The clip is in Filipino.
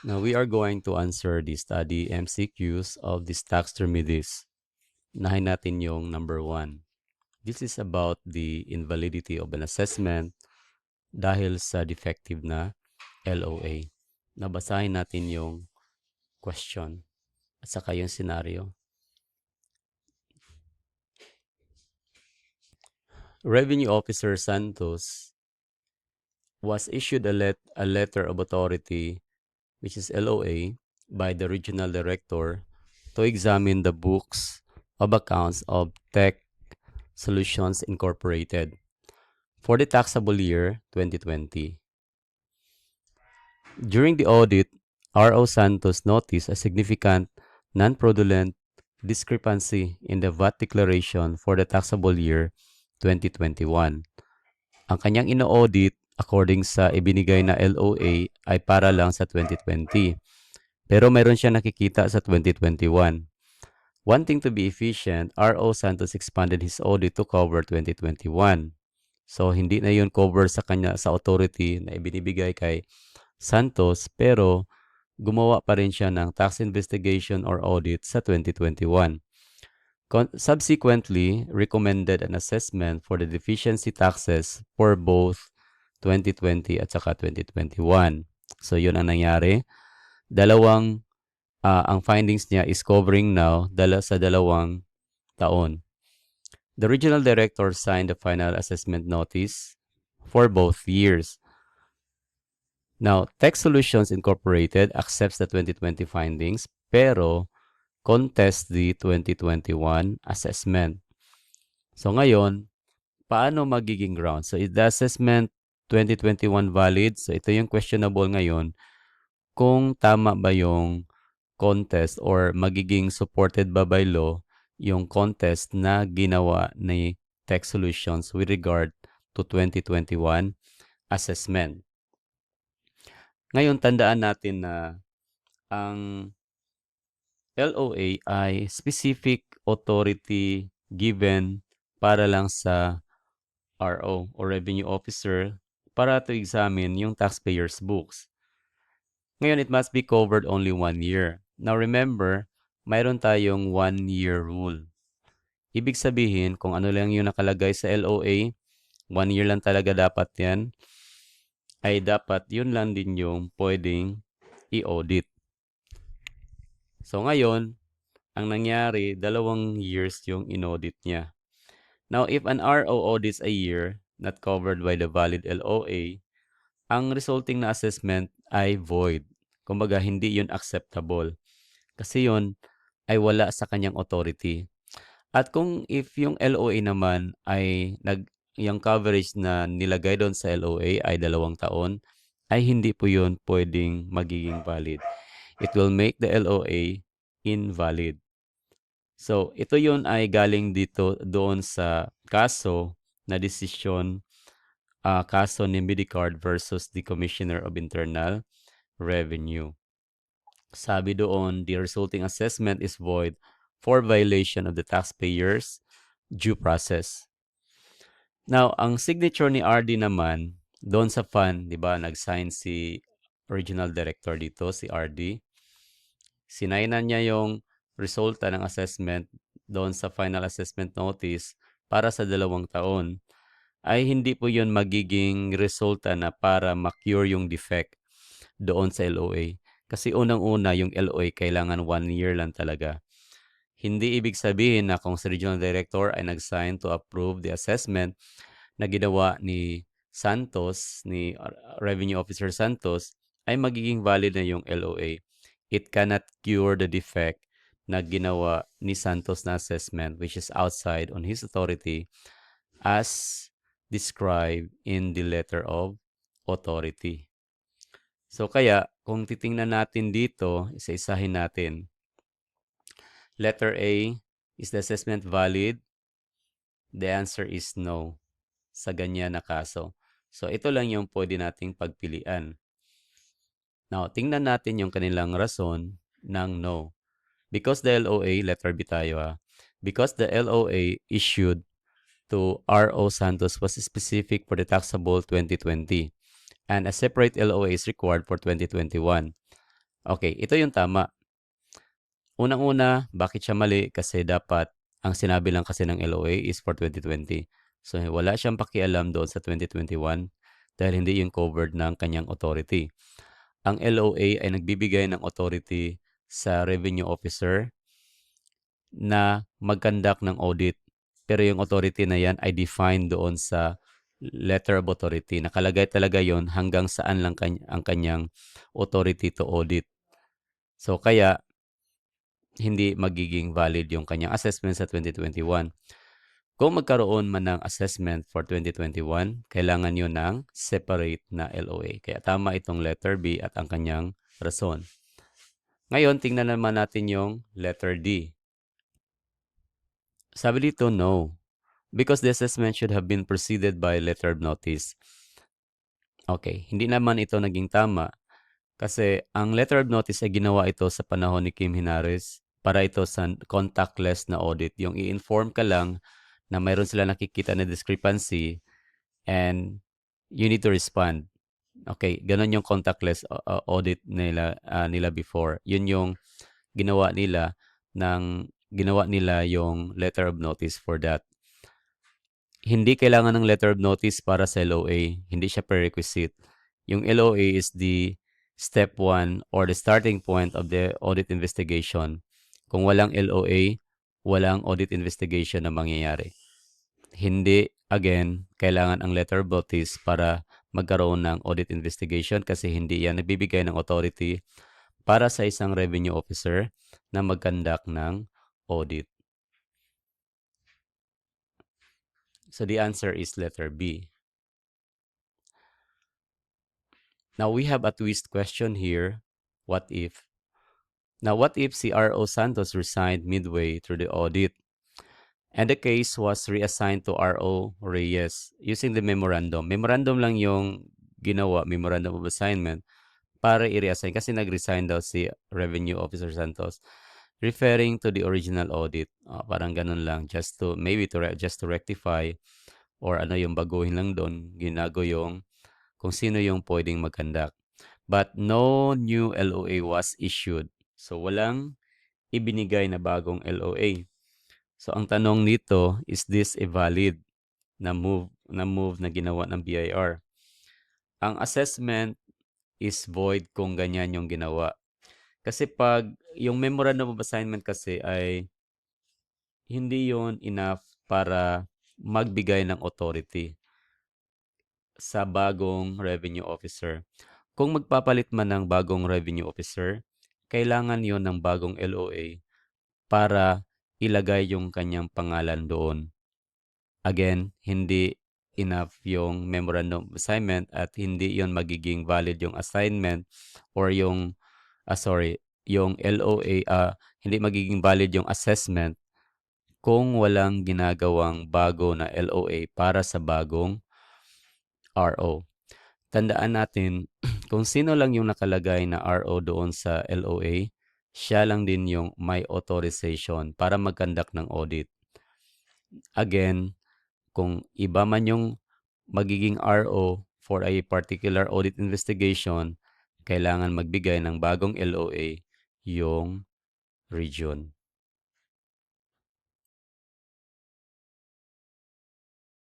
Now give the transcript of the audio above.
Now we are going to answer the study MCQs of this tax remedies. Nahin natin yung number 1. This is about the invalidity of an assessment dahil sa defective na LOA. Nabasahin natin yung question at saka yung scenario. Revenue Officer Santos was issued a letter of authority, which is LOA, by the regional director to examine the books of accounts of Tech Solutions Incorporated for the taxable year 2020. During the audit, R.O. Santos noticed a significant non-fraudulent discrepancy in the VAT declaration for the taxable year 2021. Ang kanyang ino-audit according sa ibinigay na LOA ay para lang sa 2020. Pero mayroon siya nakikita sa 2021. Wanting to be efficient, R.O. Santos expanded his audit to cover 2021. So hindi na yun cover sa kanya sa authority na ibinibigay kay Santos, pero gumawa pa rin siya ng tax investigation or audit sa 2021. Subsequently, recommended an assessment for the deficiency taxes for both 2020 at saka 2021. So yun ang nangyari. Ang findings niya is covering now sa dalawang taon. The regional director signed the final assessment notice for both years. Now, Tech Solutions Incorporated accepts the 2020 findings pero contests the 2021 assessment. So ngayon, paano magiging ground? So is the assessment 2021 valid? So ito yung questionable ngayon kung tama ba yung contest or magiging supported ba by law yung contest na ginawa ni Tech Solutions with regard to 2021 assessment. Ngayon, tandaan natin na ang LOA ay specific authority given para lang sa RO or Revenue Officer para to examine yung taxpayer's books. Ngayon, it must be covered only 1 year. Now remember, mayroon tayong 1-year rule. Ibig sabihin, kung ano lang yung nakalagay sa LOA, 1 year lang talaga dapat yan, ay dapat yun lang din yung pwedeng i-audit. So ngayon, ang nangyari, 2 years yung in-audit niya. Now, if an RO audits a year not covered by the valid LOA, ang resulting na assessment ay void. Kumbaga, hindi yun acceptable. Kasi yun ay wala sa kanyang authority. At kung if yung LOA naman ay yung coverage na nilagay doon sa LOA ay 2 taon, ay hindi po yun pwedeng magiging valid. It will make the LOA invalid. So, ito yun ay galing dito doon sa kaso na desisyon, kaso ni Medicard versus the Commissioner of Internal Revenue. Sabi doon, the resulting assessment is void for violation of the taxpayer's due process. Now, ang signature ni RD naman, doon sa fund, di ba, nag-sign si original director dito, si RD. Sinainan niya yung resulta ng assessment doon sa final assessment notice para sa 2 taon. Ay hindi po yun magiging resulta na para ma-cure yung defect doon sa LOA. Kasi unang-una, yung LOA kailangan 1 year lang talaga. Hindi ibig sabihin na kung si Regional Director ay nag-sign to approve the assessment na ginawa ni Santos, ni Revenue Officer Santos, ay magiging valid na yung LOA. It cannot cure the defect na ginawa ni Santos na assessment which is outside on his authority as described in the letter of authority. So kaya, kung titingnan natin dito, isa-isahin natin. Letter A, is the assessment valid? The answer is no sa ganyan na kaso. So ito lang yung pwede nating pagpilian. Now, tingnan natin yung kanilang rason ng no. Because the LOA, letter B tayo because the LOA issued to R.O. Santos was specific for the taxable 2020 and a separate LOA is required for 2021. Okay, ito yung tama. Unang-una, bakit siya mali? Kasi dapat ang sinabi lang kasi ng LOA is for 2020. So wala siyang pakialam doon sa 2021 dahil hindi yung covered ng kanyang authority. Ang LOA ay nagbibigay ng authority sa revenue officer na mag-conduct ng audit. Pero yung authority na yan ay defined doon sa letter of authority. Nakalagay talaga yon hanggang saan lang ang kanyang authority to audit. So kaya hindi magiging valid yung kanyang assessment sa 2021. Kung magkaroon man ng assessment for 2021, kailangan yun ng separate na LOA. Kaya tama itong letter B at ang kanyang rason. Ngayon, tingnan naman natin yung letter D. Sabi dito, no. Because the assessment should have been preceded by letter of notice. Okay, hindi naman ito naging tama kasi ang letter of notice ay ginawa ito sa panahon ni Kim Hinares para ito sa contactless na audit. Yung i-inform ka lang na mayroon sila nakikita na discrepancy and you need to respond. Okay, ganun yung contactless audit nila before. Yun yung ginawa nila yung letter of notice for that. Hindi kailangan ng letter of notice para sa LOA. Hindi siya prerequisite. Yung LOA is the step 1 or the starting point of the audit investigation. Kung walang LOA, walang audit investigation na mangyayari. Hindi, again, kailangan ang letter of notice para magkaroon ng audit investigation kasi hindi yan nabibigay ng authority para sa isang revenue officer na mag-conduct ng audit. So the answer is letter B. Now we have a twist question here. What if? Now what if si R.O. Santos resigned midway through the audit and the case was reassigned to R.O. Reyes using the memorandum? Memorandum lang yung ginawa, memorandum of assignment para i-reassign kasi nag-resign daw si Revenue Officer Santos referring to the original audit. Parang ganun lang just to rectify or ano yung baguhin lang doon, ginago yung kung sino yung pwedeng mag-conduct. But no new LOA was issued. So walang ibinigay na bagong LOA. So ang tanong nito, is this a valid na move na ginawa ng BIR? Ang assessment is void kung ganyan yung ginawa. Kasi pag yung memorandum of assignment kasi ay hindi yon enough para magbigay ng authority sa bagong revenue officer. Kung magpapalit man ng bagong revenue officer, kailangan yon ng bagong LOA para ilagay yung kanyang pangalan doon. Again, hindi enough yung memorandum of assignment at hindi yon magiging valid yung assignment or yung yung LOA, hindi magiging valid yung assessment kung walang ginagawang bago na LOA para sa bagong RO. Tandaan natin, kung sino lang yung nakalagay na RO doon sa LOA, siya lang din yung may authorization para mag-conduct ng audit. Again, kung iba man yung magiging RO for a particular audit investigation, kailangan magbigay ng bagong LOA yung region.